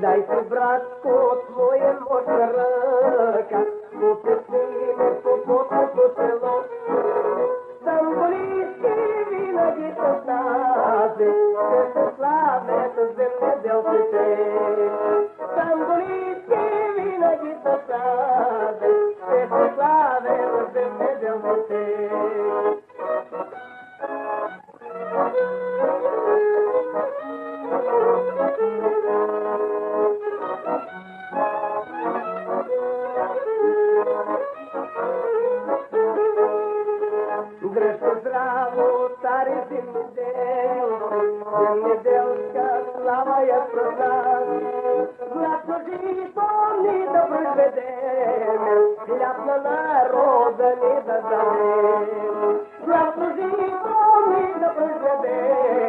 Дай си, братко, твоја мощна ръка, попесни ме по потното село. Тамбурински винаги со нас, ще се славят земеделците. Тамбурински винаги со нас, ще се славят земеделците. Грешко здраво, стари земеделска слава ја прознав. Златно жито ни да произведеме, хляб на народа ни да дадем. Златно жито ни да произведеме,